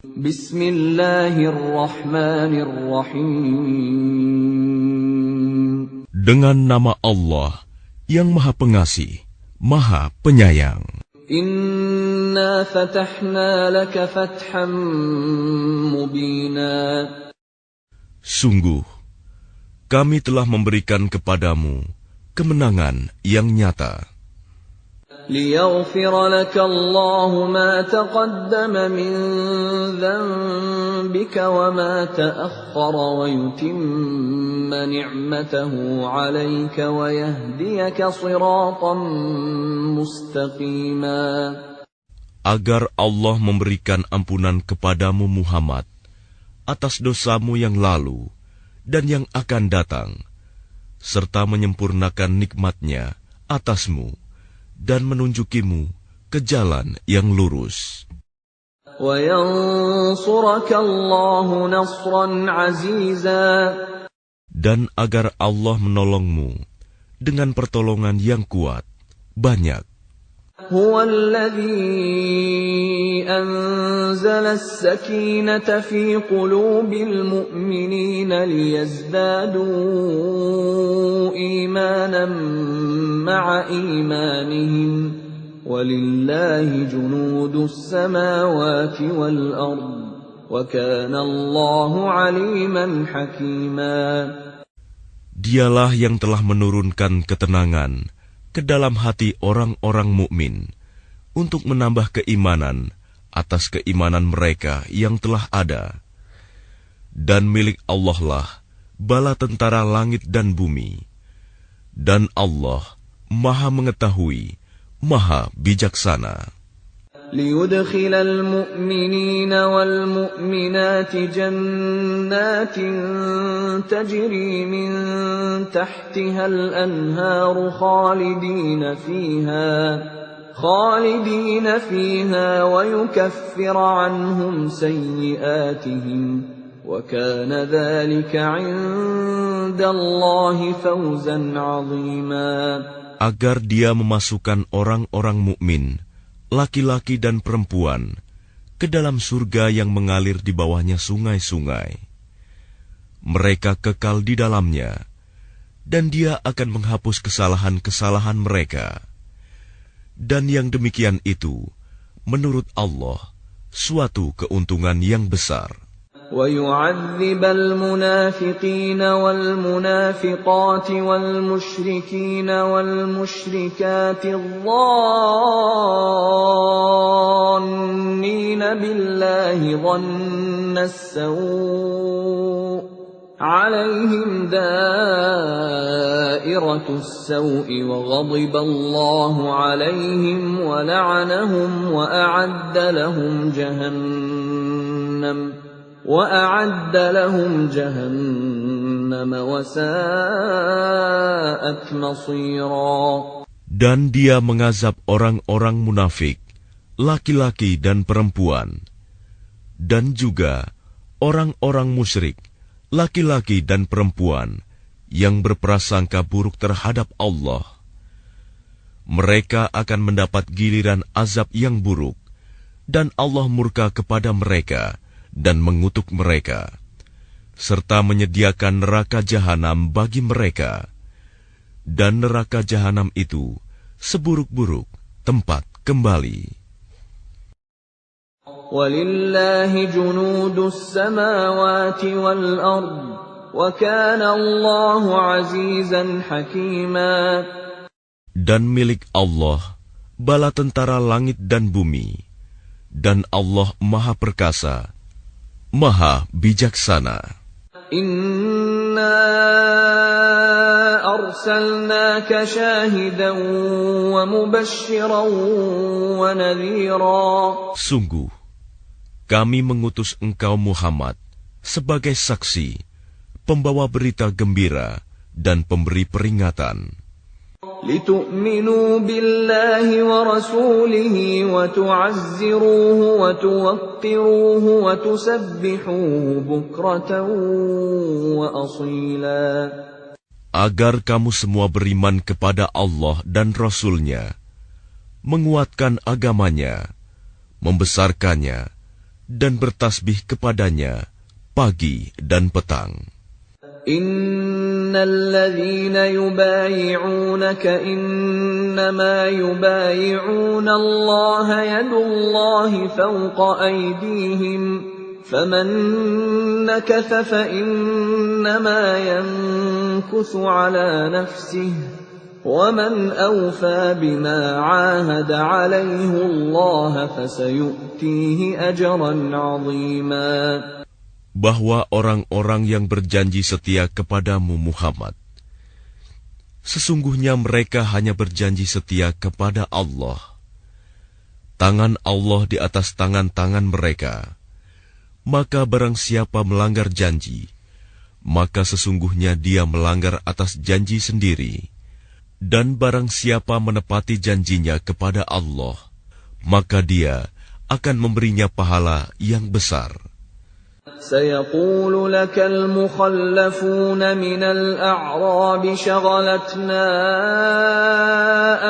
Bismillahirrahmanirrahim. Dengan nama Allah yang Maha Pengasih, Maha Penyayang. Inna fatahna laka fatham mubina. Sungguh, kami telah memberikan kepadamu kemenangan yang nyata. ليغفر لك الله ما تقدم من ذنبك وما تأخر ويتم نعمته عليك ويهديك صراطا مستقيما. Agar Allah memberikan ampunan kepadamu Muhammad atas dosamu yang lalu dan yang akan datang, serta menyempurnakan nikmat-Nya atasmu dan menunjukimu ke jalan yang lurus. Dan agar Allah menolongmu dengan pertolongan yang kuat, banyak. هو الذي أنزل السكينة في قلوب المؤمنين ليزدادوا إيمانا مع إيمانهم ولله جنود السماوات والأرض وكان الله عليما حكيما. Dialah yang telah menurunkan ketenangan ke dalam hati orang-orang mukmin untuk menambah keimanan atas keimanan mereka yang telah ada. Dan milik Allah lah bala tentara langit dan bumi. Dan Allah Maha mengetahui, Maha bijaksana. ليدخل المؤمنين والمؤمنات جنات تجري من تحتها الأنهار خالدين فيها ويكفر عنهم سيئاتهم وكان ذلك عند الله فوزا عظيما. Agar Dia memasukkan orang-orang mukmin, laki-laki dan perempuan, ke dalam surga yang mengalir di bawahnya sungai-sungai. Mereka kekal di dalamnya, dan Dia akan menghapus kesalahan-kesalahan mereka. Dan yang demikian itu, menurut Allah, suatu keuntungan yang besar. وَيُعَذِّبَ الْمُنَافِقِينَ وَالْمُنَافِقَاتِ وَالْمُشْرِكِينَ وَالْمُشْرِكَاتِ الظَّانِّينَ بِاللَّهِ ظَنَّ السَّوْءِ عَلَيْهِمْ دَائِرَةُ السَّوْءِ وَغَضِبَ اللَّهُ عَلَيْهِمْ وَلَعَنَهُمْ وَأَعَدَّ لَهُمْ جَهَنَّمَ وَسَاءَتْ مَصِيرًا. Dan Dia mengazab orang-orang munafik, laki-laki dan perempuan, dan juga orang-orang musyrik, laki-laki dan perempuan, yang berprasangka buruk terhadap Allah. Mereka akan mendapat giliran azab yang buruk, dan Allah murka kepada mereka dan mengutuk mereka, serta menyediakan neraka jahanam bagi mereka. Dan neraka jahanam itu seburuk-buruk tempat kembali. وَلِلَّهِ جُنُودُ السَّمَاوَاتِ وَالْأَرْضِ وَكَانَ اللَّهُ عَزِيزًا حَكِيمًا. Dan milik Allah bala tentara langit dan bumi, dan Allah Maha Perkasa, Maha bijaksana. Inna arsalnaka syahidan wa mubasysyiran wa nadhira. Sungguh, kami mengutus engkau Muhammad sebagai saksi, pembawa berita gembira dan pemberi peringatan. لِتُؤْمِنُوا بِاللَّهِ وَرَسُولِهِ وَتُعَزِّرُوهُ وَتُوَقِّرُوهُ وَتُسَبِّحُوهُ بُكْرَةً وَأَصِيلًا. Agar kamu semua beriman kepada Allah dan Rasul-Nya, menguatkan agamanya, membesarkannya, dan bertasbih kepadanya pagi dan petang. Innalladzina yubayi'unaka innama yubayi'una Allah yadullahi fawqa aydihim faman nakatha fa innama yankuthu ala nafsihi وَمَنْ أَوْفَى بِمَا عَاهَدَ عَلَيْهِ اللَّهَ فَسَيُؤْتِيهِ أَجْرًا عَظِيمًا. Bahwa orang-orang yang berjanji setia kepadamu Muhammad, sesungguhnya mereka hanya berjanji setia kepada Allah. Tangan Allah di atas tangan-tangan mereka. Maka barang siapa melanggar janji, maka sesungguhnya dia melanggar atas janji sendiri. Dan barang siapa menepati janjinya kepada Allah, maka dia akan memberinya pahala yang besar. سيقول لك المخلفون من الأعراب شغلتنا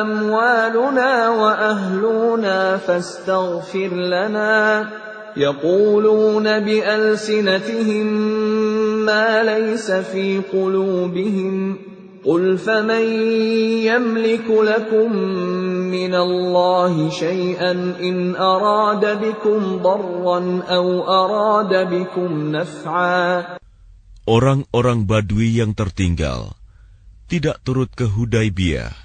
أموالنا وأهلنا فاستغفر لنا يقولون بألسنتهم ما ليس في قلوبهم قل فمن يملك لكم من الله شيئا إن أراد بكم ضرا أو أراد بكم نفعا. Orang-orang Badui yang tertinggal, tidak turut ke Hudaibiyah,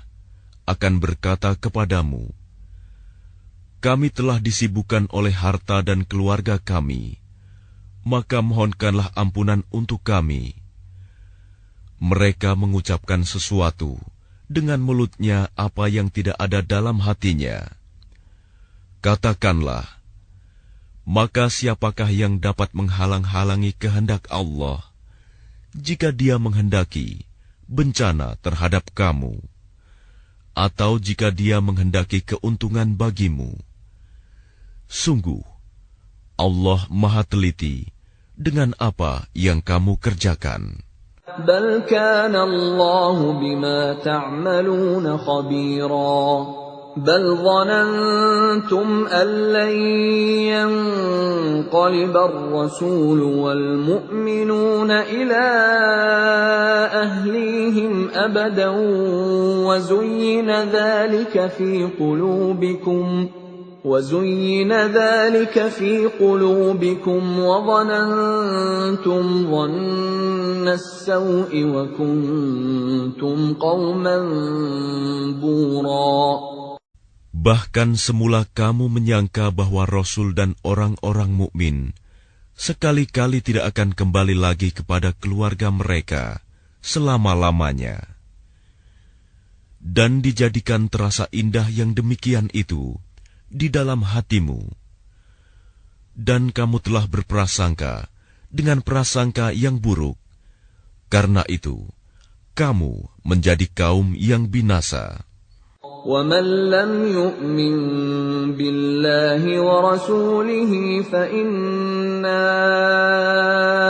akan berkata kepadamu, kami telah disibukkan oleh harta dan keluarga kami, maka mohonkanlah ampunan untuk kami. Mereka mengucapkan sesuatu dengan mulutnya apa yang tidak ada dalam hatinya. Katakanlah, maka siapakah yang dapat menghalang-halangi kehendak Allah jika Dia menghendaki bencana terhadap kamu, atau jika Dia menghendaki keuntungan bagimu? Sungguh, Allah Maha Teliti dengan apa yang kamu kerjakan. بل كان الله بما تعملون خبيرا بل ظننتم أن لن ينقلب الرسول والمؤمنون إلى أهليهم أبدا وزين ذلك في قلوبكم وظننتم ظن السوء وكنتم قوما بورا. Bahkan semula kamu menyangka bahwa Rasul dan orang-orang mukmin sekali-kali tidak akan kembali lagi kepada keluarga mereka selama-lamanya. Dan dijadikan terasa indah yang demikian itu di dalam hatimu. Dan kamu telah berprasangka dengan prasangka yang buruk. Karena itu, kamu menjadi kaum yang binasa. وَمَنْ لَمْ يُؤْمِنْ بِاللَّهِ وَرَسُولِهِ فَإِنَّا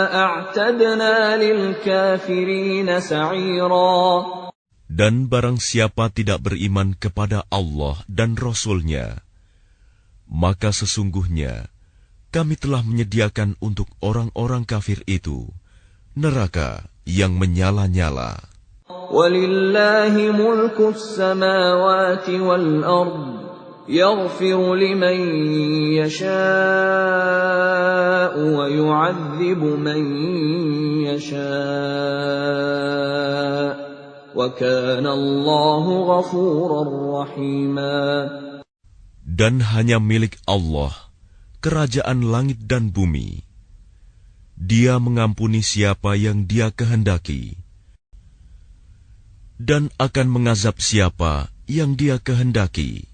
أَعْتَدْنَا لِلْكَافِرِينَ سَعِيرًا. Dan barang siapa tidak beriman kepada Allah dan Rasul-Nya, maka sesungguhnya kami telah menyediakan untuk orang-orang kafir itu neraka yang menyala-nyala. وَلِلَّهِ مُلْكُ السَّمَاوَاتِ وَالْأَرْضِ يَغْفِرُ لِمَن يَشَاءُ وَيُعَذِّبُ مَن يَشَاءُ وَكَانَ اللَّهُ غَفُورًا رَّحِيمًا. Dan hanya milik Allah kerajaan langit dan bumi. Dia mengampuni siapa yang Dia kehendaki, dan akan mengazab siapa yang Dia kehendaki.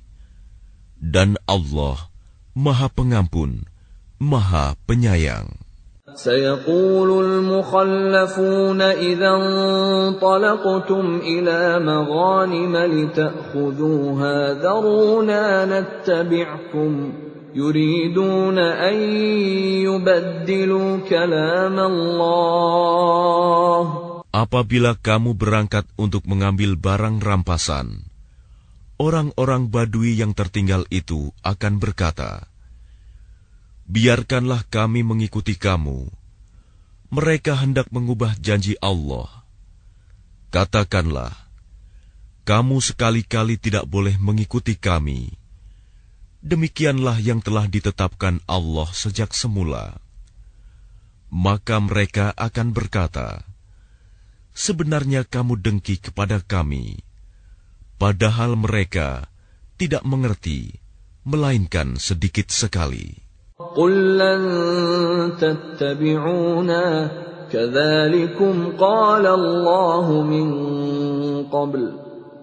Dan Allah Maha Pengampun, Maha Penyayang. سيقول المخلفون إذا انطلقتم إلى مغانم لتأخذوها ذرونا نتبعكم يريدون أن يبدلوا كلام الله. Apabila kamu berangkat untuk mengambil barang rampasan, orang-orang Badui yang tertinggal itu akan berkata, biarkanlah kami mengikuti kamu. Mereka hendak mengubah janji Allah. Katakanlah, kamu sekali-kali tidak boleh mengikuti kami. Demikianlah yang telah ditetapkan Allah sejak semula. Maka mereka akan berkata, sebenarnya kamu dengki kepada kami, padahal mereka tidak mengerti, melainkan sedikit sekali. قُل لَّن تَتَّبِعُونَا كَذَلِكُمْ قَالَ اللَّهُ مِن قَبْلُ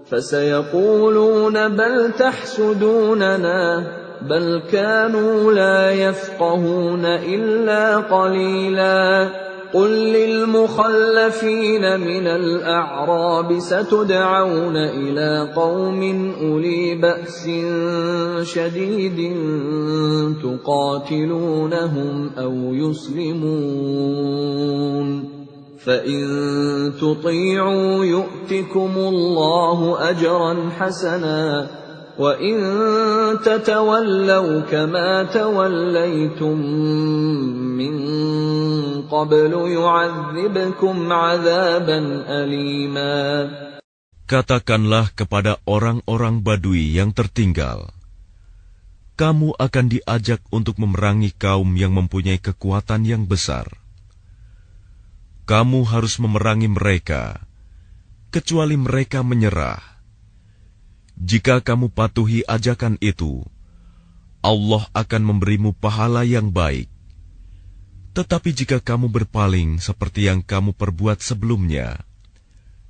فَسَيَقُولُونَ بَلْ تَحْسُدُونَنَا بَلْ كَانُوا لَا يَفْقَهُونَ إِلَّا قَلِيلًا قُل لِّلْمُخَلَّفِينَ مِنَ الْأَعْرَابِ سَتُدْعَوْنَ إِلَىٰ قَوْمٍ أُولِي بَأْسٍ شَدِيدٍ تُقَاتِلُونَهُمْ أَوْ يُسْلِمُونَ فَإِن تُطِيعُوا يُؤْتِكُمُ اللَّهُ أَجْرًا حَسَنًا وَإِن تَتَوَلَّوْا كَمَا تَوَلَّيْتُم مِّن قَبْلُ يُعَذِّبْكُمْ عَذَابًا أَلِيمًا. Katakanlah kepada orang-orang Badui yang tertinggal, kamu akan diajak untuk memerangi kaum yang mempunyai kekuatan yang besar. Kamu harus memerangi mereka, kecuali mereka menyerah. Jika kamu patuhi ajakan itu, Allah akan memberimu pahala yang baik. Tetapi jika kamu berpaling seperti yang kamu perbuat sebelumnya,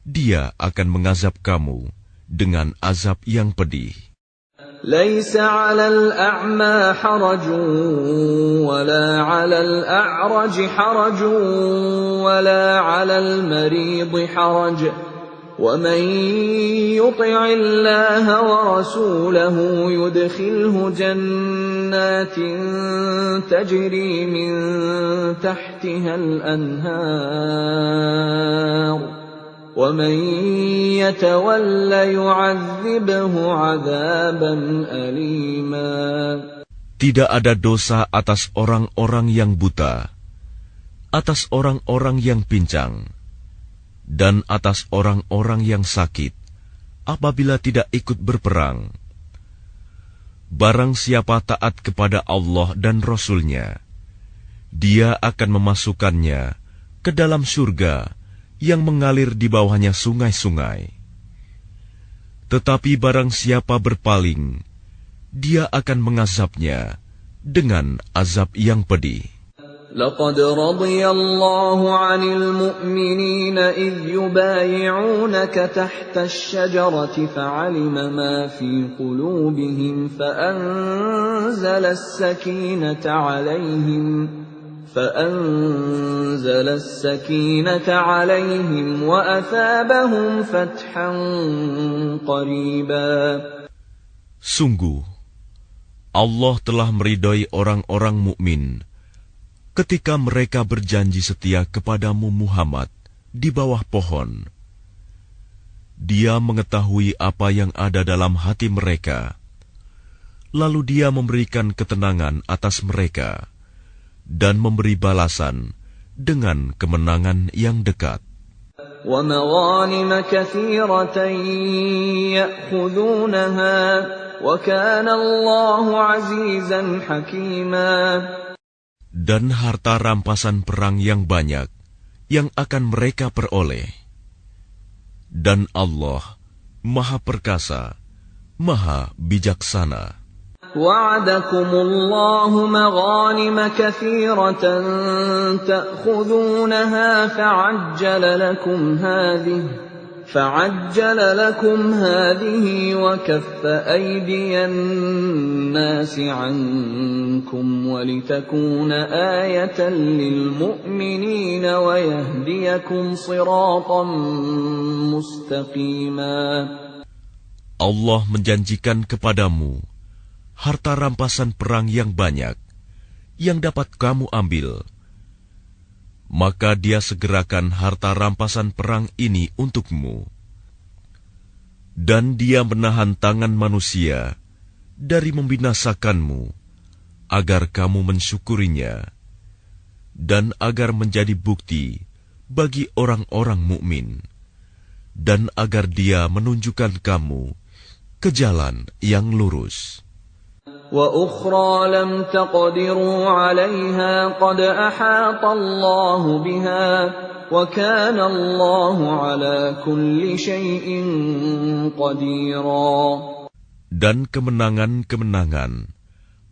Dia akan mengazab kamu dengan azab yang pedih. لَيْسَ عَلَى الْأَعْمَى حَرَجٌ وَلَا عَلَى الْأَعْرَجِ حَرَجٌ وَلَا عَلَى الْمَرِيضِ حَرَجٌ وَمَن يُطِعِ اللَّهَ وَرَسُولَهُ يُدْخِلْهُ جَنَّاتٍ تَجْرِي مِن تَحْتِهَا الْأَنْهَارُ وَمَن يَتَوَلَّ يُعَذِّبْهُ عَذَابًا أَلِيمًا. Tidak ada dosa atas orang-orang yang buta, atas orang-orang yang pincang, dan atas orang-orang yang sakit, apabila tidak ikut berperang. Barang siapa taat kepada Allah dan Rasul-Nya, Dia akan memasukkannya ke dalam surga yang mengalir di bawahnya sungai-sungai. Tetapi barang siapa berpaling, Dia akan mengazabnya dengan azab yang pedih. لَقَدْ رَضِيَ اللَّهُ عَنِ الْمُؤْمِنِينَ إِذْ يُبَايِعُونَكَ تَحْتَ الشَّجَرَةِ فَعَلِمَ مَا فِي قُلُوبِهِمْ فَأَنزَلَ السَّكِينَةَ عَلَيْهِمْ وَأَثَابَهُمْ فَتْحًا قَرِيبًا. Sungguh, Allah telah meridai orang-orang mukmin ketika mereka berjanji setia kepadamu Muhammad di bawah pohon. Dia mengetahui apa yang ada dalam hati mereka, lalu Dia memberikan ketenangan atas mereka dan memberi balasan dengan kemenangan yang dekat. وَمَغَانِمَ كَثِيرَةً يَأْخُذُونَهَا وَكَانَ اللَّهُ عَزِيزًا حَكِيمًا. Dan harta rampasan perang yang banyak yang akan mereka peroleh. Dan Allah Maha Perkasa, Maha Bijaksana. وَعَدَكُمُ اللَّهُ مَغَانِمَ كَثِيرَةً تَأْخُذُونَهَا فَعَجَّلَ لَكُمْ هَٰذِهِ وَكَفَّ أَيْدِيَ النَّاسِ عَنكُمْ وَلِتَكُونَ آيَةً لِّلْمُؤْمِنِينَ وَيَهْدِيَكُمْ صِرَاطًا مُّسْتَقِيمًا. Allah menjanjikan kepadamu harta rampasan perang yang banyak yang dapat kamu ambil. Maka Dia segerakan harta rampasan perang ini untukmu. Dan Dia menahan tangan manusia dari membinasakanmu agar kamu mensyukurinya, dan agar menjadi bukti bagi orang-orang mukmin, dan agar Dia menunjukkan kamu ke jalan yang lurus. وَأُخْرَى لَمْ تَقْدِرُوا عَلَيْهَا قَدْ أَحَاطَ اللَّهُ بِهَا وَكَانَ اللَّهُ عَلَى كُلِّ شَيْءٍ قَدِيرًا. Dan kemenangan-kemenangan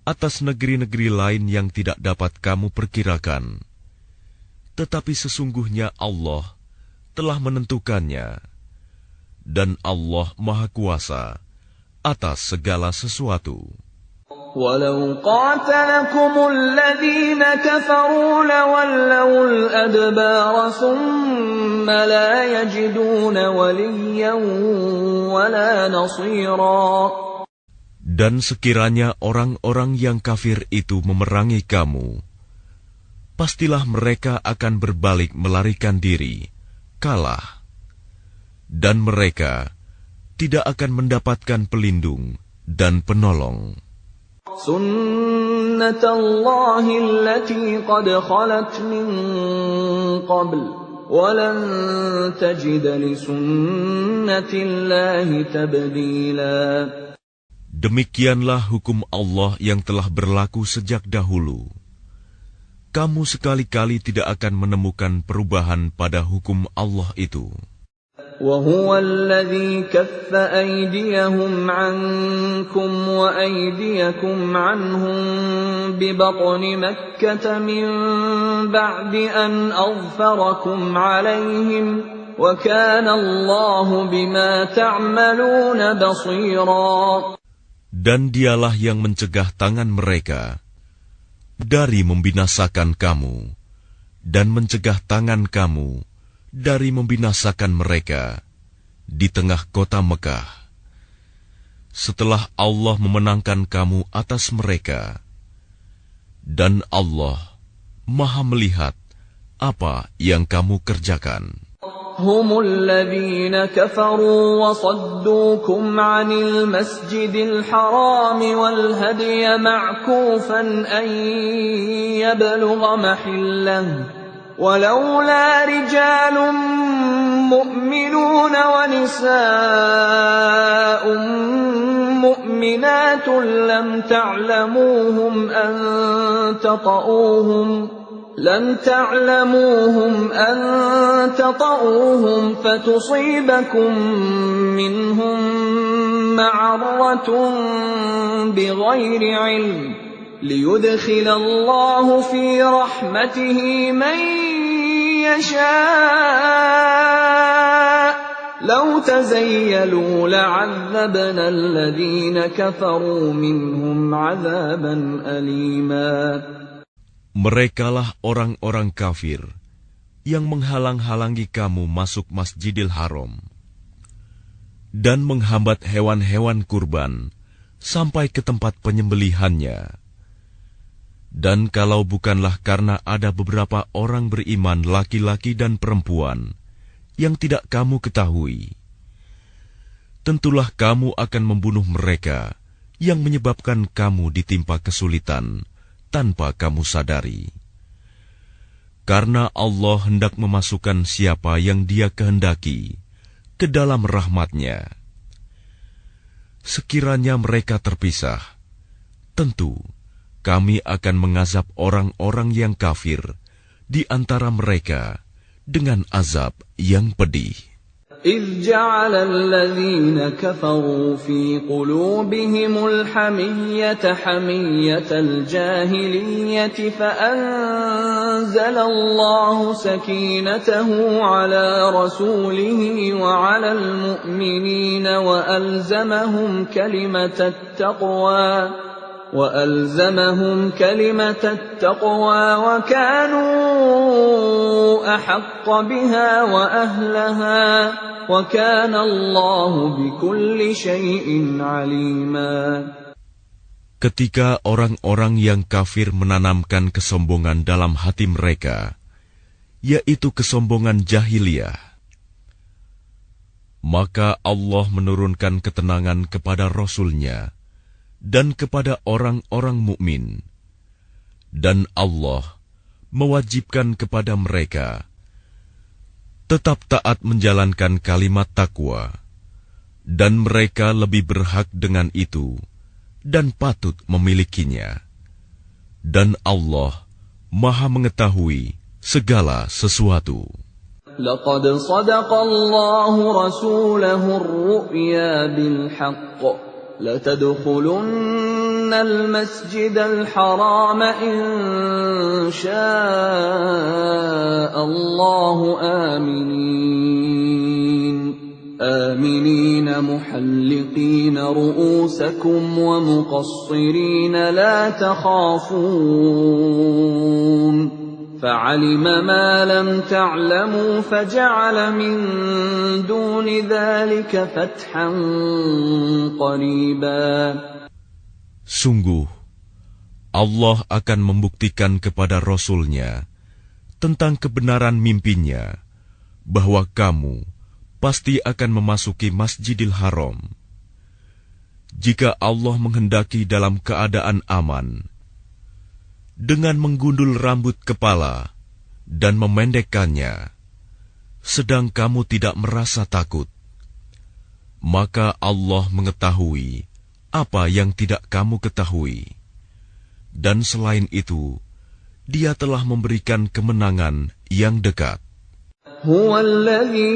atas negeri-negeri lain yang tidak dapat kamu perkirakan, tetapi sesungguhnya Allah telah menentukannya, dan Allah Maha Kuasa atas segala sesuatu. وَلَوْ قَاتَلَكُمُ الَّذِينَ كَفَرُوا لَوَلَّوُا الْأَدْبَارَ ثُمَّ لَا يَجِدُونَ وَلِيًّا وَلَا نَصِيرًا. Dan sekiranya orang-orang yang kafir itu memerangi kamu, pastilah mereka akan berbalik melarikan diri, kalah, dan mereka tidak akan mendapatkan pelindung dan penolong. سُنَّةَ اللَّهِ الَّتِي قَدْ خَلَتْ مِن قَبْلُ وَلَن تَجِدَ لِسُنَّةِ اللَّهِ تَبْدِيلًا. Demikianlah hukum Allah yang telah berlaku sejak dahulu. Kamu sekali-kali tidak akan menemukan perubahan pada hukum Allah itu. وَهُوَ الَّذِي كَفَّ أَيْدِيَهُمْ عَنكُمْ وَأَيْدِيَكُمْ عَنْهُمْ بِبَطْنِ مَكَّةَ مِنْ بَعْدِ أَنْ أَظْفَرَكُمْ عَلَيْهِمْ وَكَانَ اللَّهُ بِمَا تَعْمَلُونَ بَصِيرًا. Dan Dialah yang mencegah tangan mereka dari membinasakan kamu, dan mencegah tangan kamu dari membinasakan mereka di tengah kota Mekah, setelah Allah memenangkan kamu atas mereka. Dan Allah Maha melihat apa yang kamu kerjakan. هم الذين كفروا وصدوكم عن المسجد الحرام والهدي معكوفا أن يبلغ محله ولولا رجال مؤمنون ونساء مؤمنات لم تعلموهم أن تطؤوهم فتصيبكم منهم معرة بغير علم ليدخل الله في رحمته من يشاء لو تزيلوا لعذبنا الذين كفروا منهم عذابا أليما. Merekalah orang-orang kafir yang menghalang-halangi kamu masuk Masjidil Haram dan menghambat hewan-hewan kurban sampai ke tempat penyembelihannya. Dan kalau bukanlah karena ada beberapa orang beriman laki-laki dan perempuan yang tidak kamu ketahui, tentulah kamu akan membunuh mereka yang menyebabkan kamu ditimpa kesulitan tanpa kamu sadari. Karena Allah hendak memasukkan siapa yang Dia kehendaki ke dalam rahmat-Nya. Sekiranya mereka terpisah, tentu kami akan mengazab orang-orang yang kafir di antara mereka dengan azab yang pedih. إذ جعل الذين كفروا في قلوبهم الحمية حمية الجاهلية فأنزل الله سكينته على رسوله وعلى المؤمنين وألزمهم كلمة التقوى وكانوا أحق بها وأهلها وكان الله بكل شيء عليما. Ketika orang-orang yang kafir menanamkan kesombongan dalam hati mereka, yaitu kesombongan jahiliyah, maka Allah menurunkan ketenangan kepada Rasul-Nya dan kepada orang-orang mukmin Dan Allah mewajibkan kepada mereka tetap taat menjalankan kalimat takwa, dan mereka lebih berhak dengan itu dan patut memilikinya. Dan Allah Maha mengetahui segala sesuatu. لقد صدق الله رسوله الرؤيا بالحق لتدخلن المسجد الحرام إن شاء الله آمنين محلقين رؤوسكم ومقصرين لا تخافون فعلم ما لم تعلموا فجعل من دون ذلك فتحا قريبا. Sungguh, Allah akan membuktikan kepada Rasul-Nya tentang kebenaran mimpinya bahwa kamu pasti akan memasuki Masjidil Haram. Jika Allah menghendaki dalam keadaan aman, dengan menggundul rambut kepala dan memendekkannya, sedang kamu tidak merasa takut, maka Allah mengetahui apa yang tidak kamu ketahui. Dan selain itu, Dia telah memberikan kemenangan yang dekat. هو الذي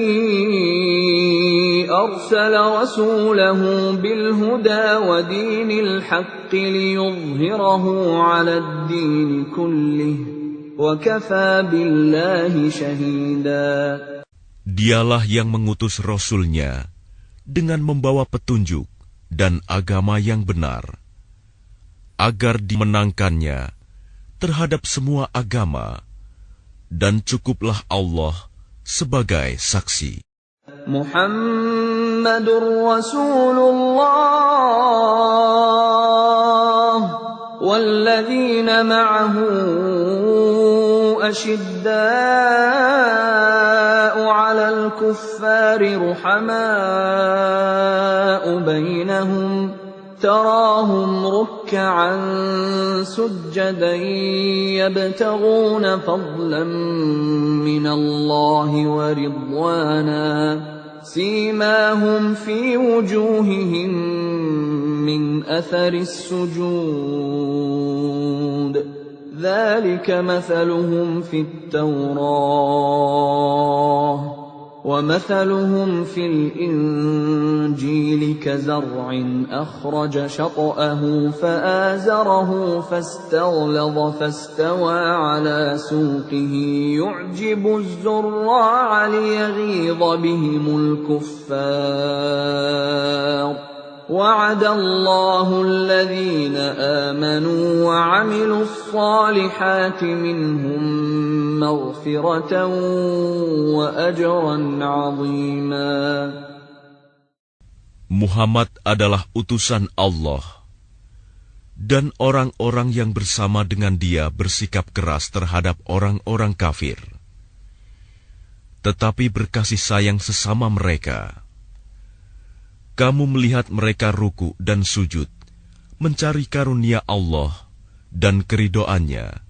أرسل رسوله بالهدى ودين الحق ليظهره على الدين كله وكفى بالله شهيدا. Dialah yang mengutus Rasul-Nya dengan membawa petunjuk dan agama yang benar, agar dimenangkannya terhadap semua agama, dan cukuplah Allah sebagai saksi. Muhammadur Rasulullah walladzina ma'ahu ashidda'u 'alal kuffari ruhama'u bainahum تراهم ركعا سجدا يبتغون فضلا من الله ورضوانا سيماهم في وجوههم من أثر السجود ذلك مثلهم في التوراة ومثلهم في الإنجيل كزرع أخرج شطأه فآزره فاستغلظ فاستوى على سوقه يعجب الزراع ليغيظ بهم الكفار وعد الله الذين آمنوا وعملوا الصالحات منهم مغفرة وأجرا عظيما. Muhammad adalah utusan Allah, dan orang-orang yang bersama dengan dia bersikap keras terhadap orang-orang kafir, tetapi berkasih sayang sesama mereka. Kamu melihat mereka ruku dan sujud, mencari karunia Allah dan keridoannya.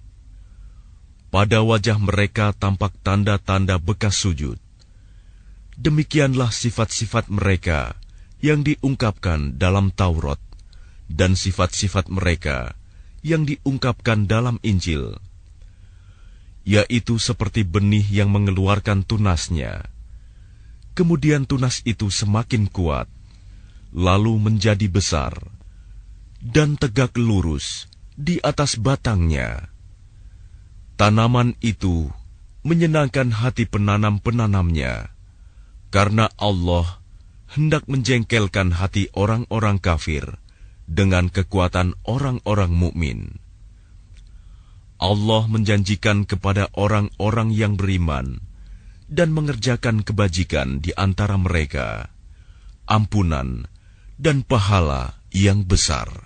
Pada wajah mereka tampak tanda-tanda bekas sujud. Demikianlah sifat-sifat mereka yang diungkapkan dalam Taurat, dan sifat-sifat mereka yang diungkapkan dalam Injil, yaitu seperti benih yang mengeluarkan tunasnya. Kemudian tunas itu semakin kuat, lalu menjadi besar, dan tegak lurus di atas batangnya. Tanaman itu menyenangkan hati penanam-penanamnya, karena Allah hendak menjengkelkan hati orang-orang kafir dengan kekuatan orang-orang mukmin. Allah menjanjikan kepada orang-orang yang beriman dan mengerjakan kebajikan di antara mereka ampunan dan pahala yang besar.